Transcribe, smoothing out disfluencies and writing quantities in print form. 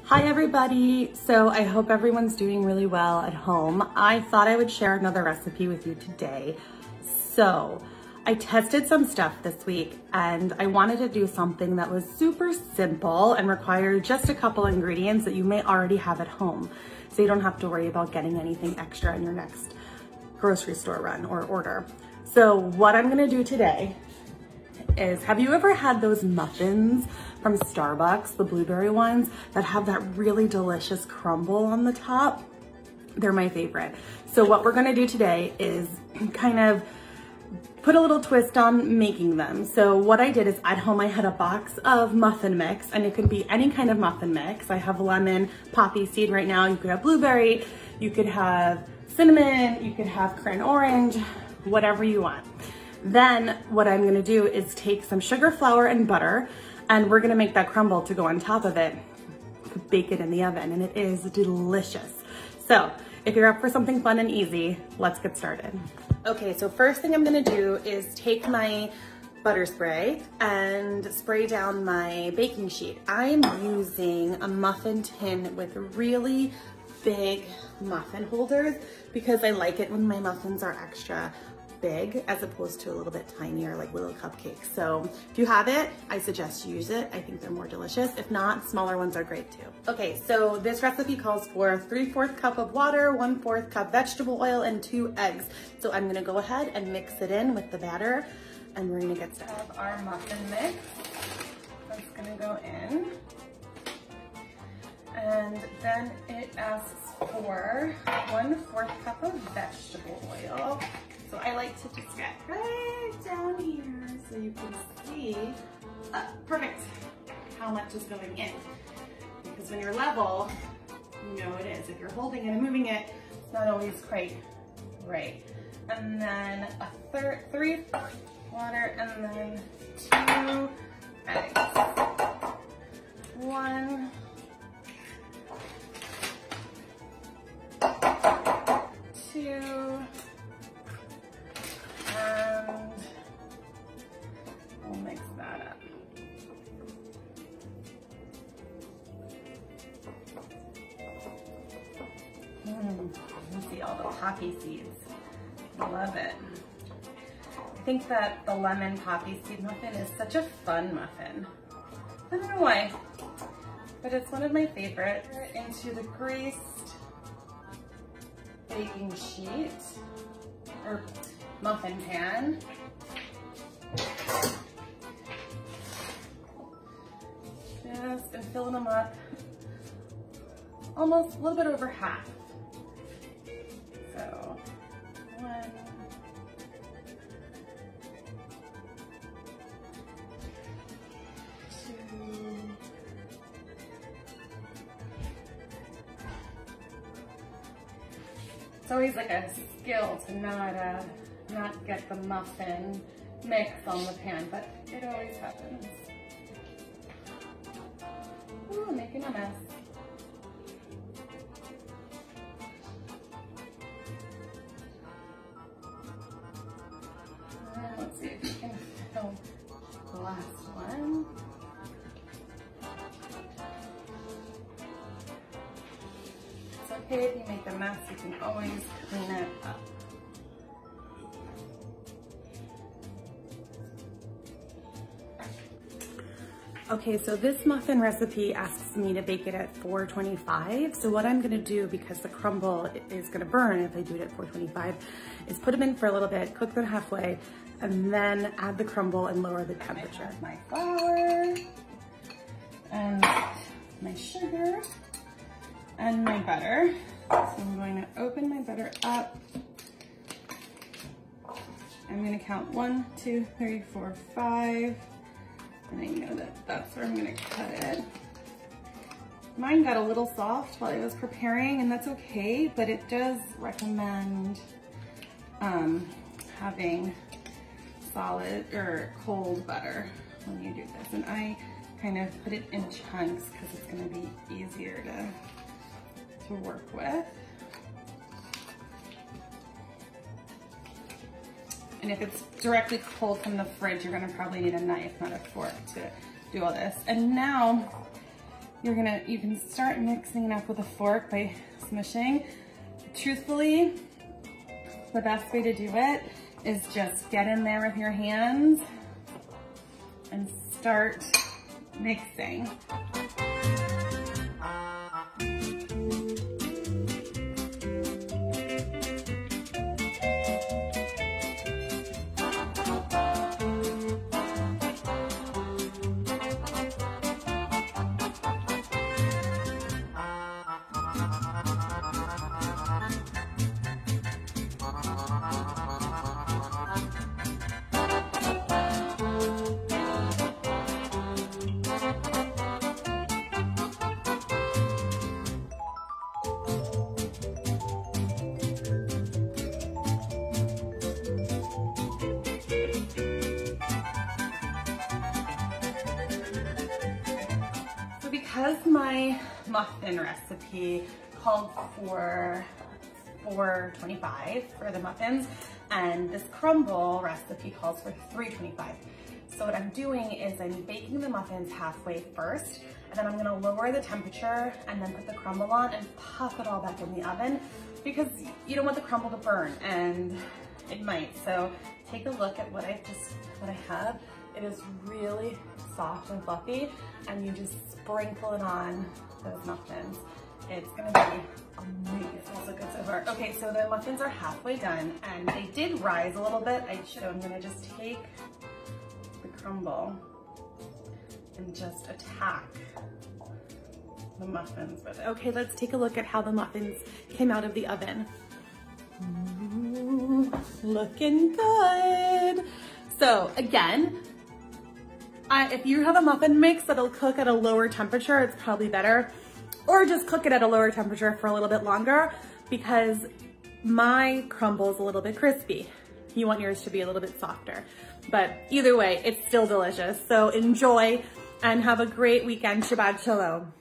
Hi everybody. So I hope everyone's doing really well at home. I thought I would share another recipe with you today. So I tested some stuff this week and I wanted to do something that was super simple and required just a couple ingredients that you may already have at home. So you don't have to worry about getting anything extra in your next grocery store run or order. So what I'm gonna do today is, have you ever had those muffins from Starbucks, the blueberry ones that have that really delicious crumble on the top? They're my favorite. So what we're gonna do today is kind of put a little twist on making them. So what I did is at home I had a box of muffin mix, and it could be any kind of muffin mix. I have lemon, poppy seed right now. You could have blueberry, you could have cinnamon, you could have cran orange, whatever you want. Then what I'm gonna do is take some sugar, flour, and butter, and we're gonna make that crumble to go on top of it, bake it in the oven, and it is delicious. So if you're up for something fun and easy, let's get started. Okay, so first thing I'm gonna do is take my butter spray and spray down my baking sheet. I'm using a muffin tin with really big muffin holders because I like it when my muffins are extra big as opposed to a little bit tinier, like little cupcakes. So if you have it, I suggest you use it. I think they're more delicious. If not, smaller ones are great too. Okay, so this recipe calls for 3/4 cup of water, 1/4 cup vegetable oil, and 2 eggs. So I'm gonna go ahead and mix it in with the batter, and we're gonna get started. Have our muffin mix. That's gonna go in. And then it asks for 1/4 cup of vegetable oil. So I like to just get right down here so you can see, perfect, how much is going in. Because when you're level, you know it is. If you're holding it and moving it, it's not always quite right. And then a 3 water, and then 2 eggs. 1, 2, and we'll mix that up. You see all the poppy seeds. Love it. I think that the lemon poppy seed muffin is such a fun muffin. I don't know why, but it's one of my favorites. Into the greased baking sheet, or muffin pan. Just been filling them up, almost a little bit over half. So 1, 2, it's always like a skill to not get the muffin mix on the pan, but it always happens. Ooh, making a mess. Let's see if we can fill the last one. It's okay if you make a mess, you can always clean it up. Okay, so this muffin recipe asks me to bake it at 425. So what I'm gonna do, because the crumble is gonna burn if I do it at 425, is put them in for a little bit, cook them halfway, and then add the crumble and lower the temperature. My flour, and my sugar, and my butter. So I'm going to open my butter up. I'm gonna count 1, 2, 3, 4, 5. And I know that that's where I'm gonna cut it. Mine got a little soft while I was preparing, and that's okay, but it does recommend having solid or cold butter when you do this. And I kind of put it in chunks because it's gonna be easier to work with. And if it's directly cold from the fridge, you're gonna probably need a knife, not a fork, to do all this. And now you can start mixing it up with a fork by smushing. Truthfully, the best way to do it is just get in there with your hands and start mixing. Because my muffin recipe called for $4.25 for the muffins, and this crumble recipe calls for $3.25. So what I'm doing is I'm baking the muffins halfway first, and then I'm gonna lower the temperature and then put the crumble on and pop it all back in the oven, because you don't want the crumble to burn, and it might. So take a look at what I have. It is really soft and fluffy, and you just sprinkle it on those muffins. It's gonna be amazing. It smells so good so far. Okay, so the muffins are halfway done, and they did rise a little bit. So I'm gonna just take the crumble and just attack the muffins with it. Okay, let's take a look at how the muffins came out of the oven. Ooh, looking good. So again, if you have a muffin mix that'll cook at a lower temperature, it's probably better. Or just cook it at a lower temperature for a little bit longer, because my crumble is a little bit crispy. You want yours to be a little bit softer. But either way, it's still delicious. So enjoy and have a great weekend. Shabbat Shalom.